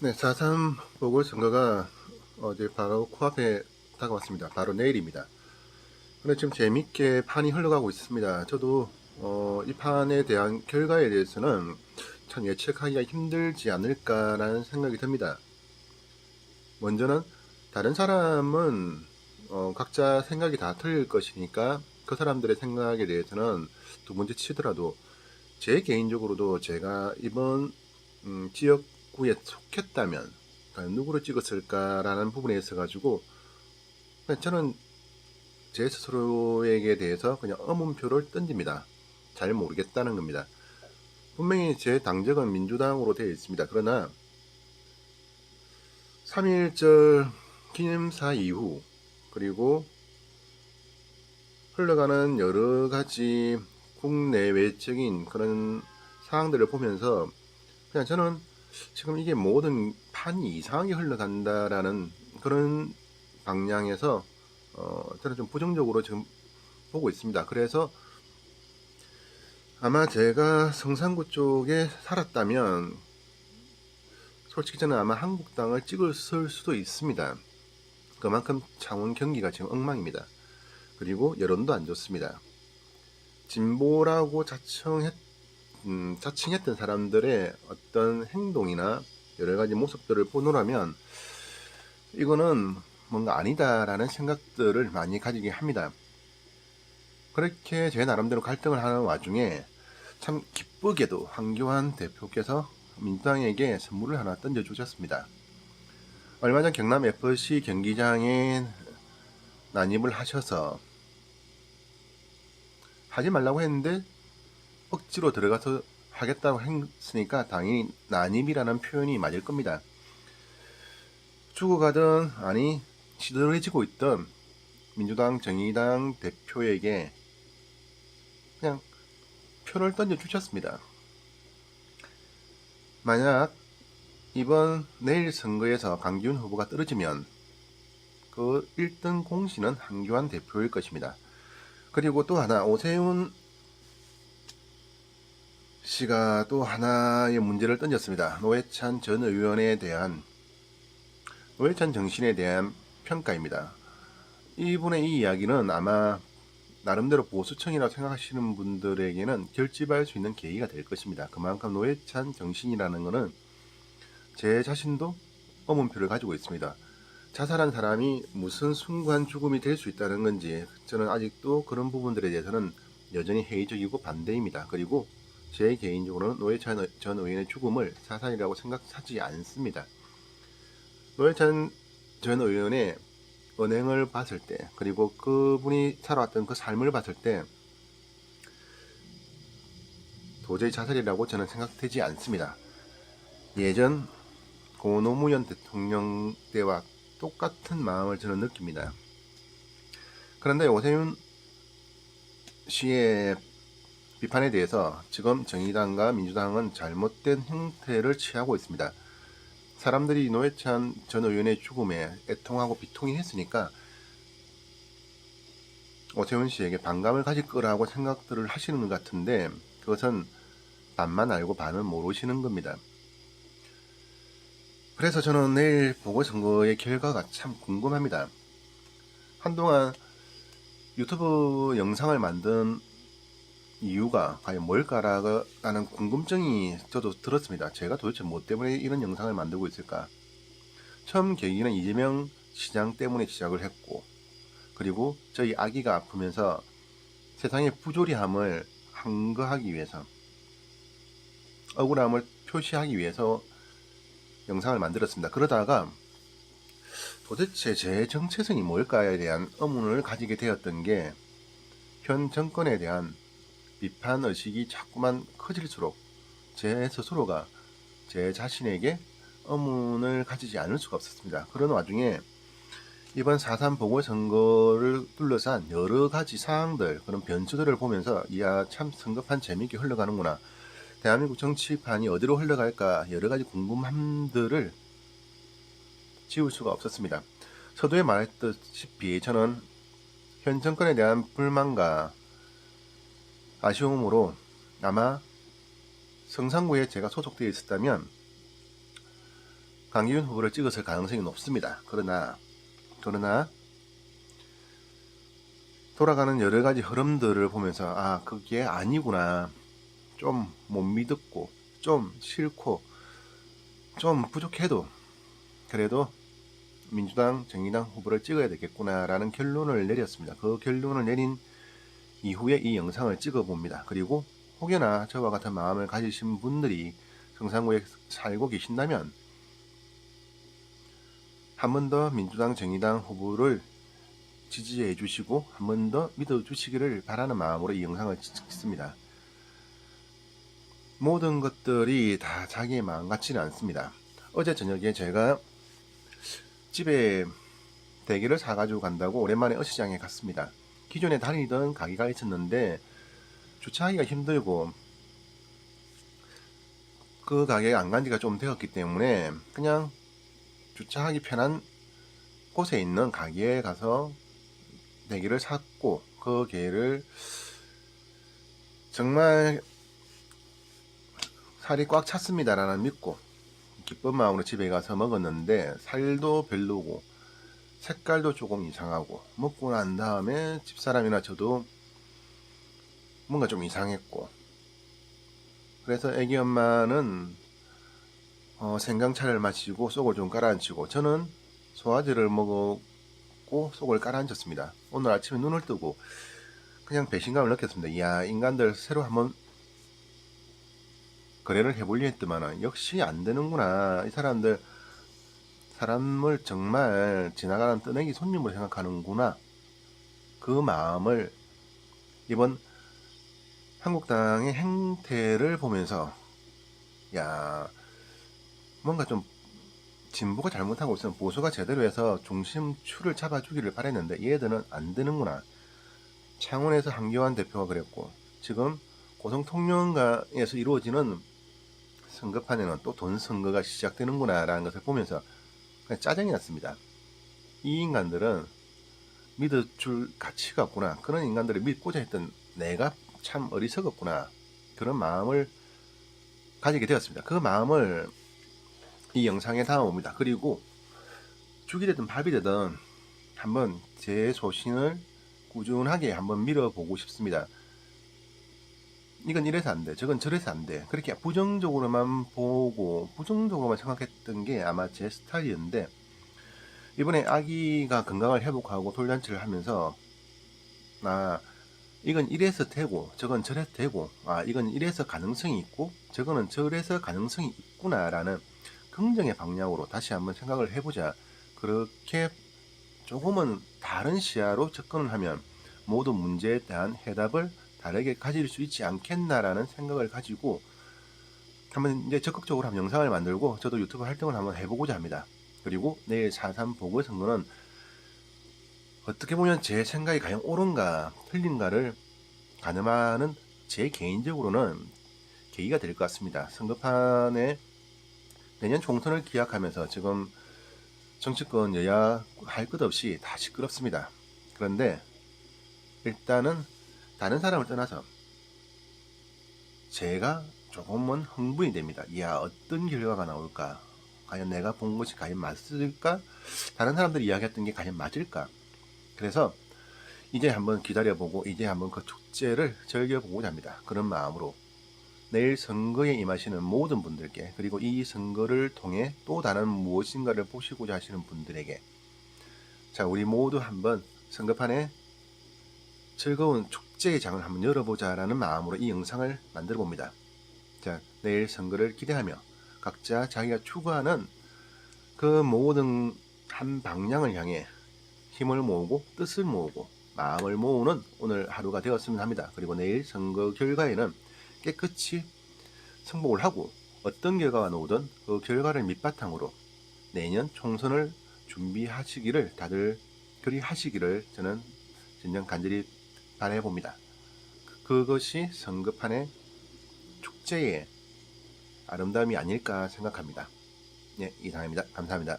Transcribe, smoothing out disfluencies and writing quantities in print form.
네, 4.3 보궐선거가 어제 바로 코앞에 다가왔습니다. 바로 내일입니다. 근데 지금 재밌게 판이 흘러가고 있습니다. 저도 이 판에 대한 결과에 대해서는 참 예측하기가 힘들지 않을까라는 생각이 듭니다. 먼저는 다른 사람은 각자 생각이 다 틀릴 것이니까 그 사람들의 생각에 대해서는 두 번째 치더라도 제 개인적으로도 제가 이번 지역구에 속했다면 누구를 찍었을까라는 부분에 있어 가지고 저는 제 스스로에게 대해서 그냥 의문표를 던집니다. 잘 모르겠다는 겁니다. 분명히 제 당적은 민주당으로 되어 있습니다. 그러나 3.1절 기념사 이후 그리고 흘러가는 여러 가지 국내외적인 그런 상황들을 보면서 그냥 저는 지금 이게 모든 판이 이상하게 흘러간다라는 그런 방향에서 저는 좀 부정적으로 지금 보고 있습니다. 그래서 아마 제가 성산구 쪽에 살았다면 솔직히 저는 아마 한국당을 찍었을 수도 있습니다. 그만큼 창원 경기가 지금 엉망입니다. 그리고 여론도 안 좋습니다. 진보라고 자칭했던 사람들의 어떤 행동이나 여러 가지 모습들을 보노라면 이거는 뭔가 아니다라는 생각들을 많이 가지게 합니다. 그렇게 제 나름대로 갈등을 하는 와중에 참 기쁘게도 황교안 대표께서 민주당에게 선물을 하나 던져주셨습니다. 얼마 전 경남 FC 경기장에 난입을 하셔서 하지 말라고 했는데 억지로 들어가서 하겠다고 했으니까 당연히 난입이라는 표현이 맞을 겁니다. 죽어가던 아니 시들해지고 있던 민주당 정의당 대표에게 그냥 표를 던져주셨습니다. 만약 이번 내일 선거에서 강기훈 후보가 떨어지면 그 1등 공신은 황교안 대표일 것입니다. 그리고 또 하나 오세훈 씨가 또 하나의 문제를 던졌습니다. 노회찬 전 의원에 대한 노회찬 정신에 대한 평가입니다. 이분의 이 이야기는 아마 나름대로 보수층이라고 생각하시는 분들에게는 결집할 수 있는 계기가 될 것입니다. 그만큼 노회찬 정신이라는 것은 제 자신도 의문표를 가지고 있습니다. 자살한 사람이 무슨 순간 죽음이 될 수 있다는 건지 저는 아직도 그런 부분들에 대해서는 여전히 회의적이고 반대입니다. 그리고 제 개인적으로는 노회찬 전 의원의 죽음을 자살이라고 생각하지 않습니다. 노회찬 전 의원의 언행을 봤을 때 그리고 그분이 살아왔던 그 삶을 봤을 때 도저히 자살이라고 저는 생각되지 않습니다. 예전 고 노무현 대통령 때와 똑같은 마음을 저는 느낍니다. 그런데 오세훈 씨의 비판에 대해서 지금 정의당과 민주당은 잘못된 형태를 취하고 있습니다. 사람들이 노회찬 전 의원의 죽음에 애통하고 비통이 했으니까 오세훈 씨에게 반감을 가질 거라고 생각들을 하시는 것 같은데 그것은 반만 알고 반은 모르시는 겁니다. 그래서 저는 내일 보궐선거의 결과가 참 궁금합니다. 한동안 유튜브 영상을 만든 이유가 과연 뭘까라는 궁금증이 저도 들었습니다. 제가 도대체 뭐 때문에 이런 영상을 만들고 있을까? 처음 계기는 이재명 시장 때문에 시작을 했고 그리고 저희 아기가 아프면서 세상의 부조리함을 항거하기 위해서 억울함을 표시하기 위해서 영상을 만들었습니다. 그러다가 도대체 제 정체성이 뭘까에 대한 의문을 가지게 되었던 게 현 정권에 대한 비판 의식이 자꾸만 커질수록 제 스스로가 제 자신에게 의문을 가지지 않을 수가 없었습니다. 그런 와중에 이번 4.3 보궐선거를 둘러싼 여러 가지 사항들, 그런 변수들을 보면서 이야 참 선거판 재미있게 흘러가는구나. 대한민국 정치판이 어디로 흘러갈까 여러 가지 궁금함들을 지울 수가 없었습니다. 서두에 말했다시피 저는 현 정권에 대한 불만과 아쉬움으로 아마 성산구에 제가 소속되어 있었다면 강기훈 후보를 찍었을 가능성이 높습니다. 그러나 돌아가는 여러 가지 흐름들을 보면서 아, 그게 아니구나, 좀 못 믿었고 좀 싫고 좀 부족해도 그래도 민주당, 정의당 후보를 찍어야 되겠구나 라는 결론을 내렸습니다. 그 결론을 내린 이후에 이 영상을 찍어 봅니다. 그리고 혹여나 저와 같은 마음을 가지신 분들이 성산구에 살고 계신다면 한 번 더 민주당, 정의당 후보를 지지해 주시고 한 번 더 믿어 주시기를 바라는 마음으로 이 영상을 찍습니다. 모든 것들이 다 자기의 마음 같지는 않습니다. 어제 저녁에 제가 집에 대게를 사가지고 간다고 오랜만에 어시장에 갔습니다. 기존에 다니던 가게가 있었는데 주차하기가 힘들고 그 가게에 안 간 지가 좀 되었기 때문에 그냥 주차하기 편한 곳에 있는 가게에 가서 대게를 샀고 그 게를 정말 살이 꽉 찼습니다라는 믿고 기쁜 마음으로 집에 가서 먹었는데 살도 별로고 색깔도 조금 이상하고 먹고 난 다음에 집사람이나 저도 뭔가 좀 이상했고 그래서 애기 엄마는 생강차를 마시고 속을 좀 가라앉히고 저는 소화제를 먹었고 속을 가라앉혔습니다. 오늘 아침에 눈을 뜨고 그냥 배신감을 느꼈습니다. 이야, 인간들 새로 한번 거래를 해보려 했더만 역시 안 되는구나. 이 사람들 사람을 정말 지나가는 뜨내기 손님으로 생각하는구나. 그 마음을 이번 한국당의 행태를 보면서 야, 뭔가 좀 진보가 잘못하고 있으면 보수가 제대로 해서 중심추를 잡아주기를 바랬는데 얘들은 안 되는구나. 창원에서 한교안 대표가 그랬고 지금 고성통영가에서 이루어지는 선거판에는 또 돈 선거가 시작되는구나 라는 것을 보면서 그냥 짜증이 났습니다. 이 인간들은 믿어줄 가치가 없구나. 그런 인간들을 믿고자 했던 내가 참 어리석었구나. 그런 마음을 가지게 되었습니다. 그 마음을 이 영상에 담아봅니다. 그리고 죽이 되든 밥이 되든 한번 제 소신을 꾸준하게 한번 밀어보고 싶습니다. 이건 이래서 안 돼, 저건 저래서 안 돼. 그렇게 부정적으로만 보고 부정적으로만 생각했던 게 아마 제 스타일이었는데 이번에 아기가 건강을 회복하고 돌잔치를 하면서 아, 이건 이래서 되고 저건 저래서 되고 아, 이건 이래서 가능성이 있고 저거는 저래서 가능성이 있구나 라는 긍정의 방향으로 다시 한번 생각을 해보자. 그렇게 조금은 다른 시야로 접근을 하면 모든 문제에 대한 해답을 다르게 가질 수 있지 않겠나라는 생각을 가지고 한번 이제 적극적으로 한번 영상을 만들고 저도 유튜브 활동을 한번 해보고자 합니다. 그리고 내일 4.3 보궐선거는 어떻게 보면 제 생각이 과연 옳은가 틀린가를 가늠하는 제 개인적으로는 계기가 될 것 같습니다. 선거판에 내년 총선을 기약하면서 지금 정치권 여야 할 것 없이 다 시끄럽습니다. 그런데 일단은 다른 사람을 떠나서 제가 조금은 흥분이 됩니다. 이야, 어떤 결과가 나올까? 과연 내가 본 것이 과연 맞을까? 다른 사람들이 이야기했던 게 과연 맞을까? 그래서 이제 한번 기다려보고 이제 한번 그 축제를 즐겨보고자 합니다. 그런 마음으로 내일 선거에 임하시는 모든 분들께 그리고 이 선거를 통해 또 다른 무엇인가를 보시고자 하시는 분들에게 자, 우리 모두 한번 선거판에 즐거운 축제의 장을 한번 열어보자 라는 마음으로 이 영상을 만들어 봅니다. 자, 내일 선거를 기대하며 각자 자기가 추구하는 그 모든 한 방향을 향해 힘을 모으고 뜻을 모으고 마음을 모으는 오늘 하루가 되었으면 합니다. 그리고 내일 선거 결과에는 깨끗이 승복을 하고 어떤 결과가 나오든 그 결과를 밑바탕으로 내년 총선을 준비하시기를 다들 그리 하시기를 저는 진정 간절히 바라봅니다. 그것이 선거판의 축제의 아름다움이 아닐까 생각합니다. 네, 이상입니다. 감사합니다.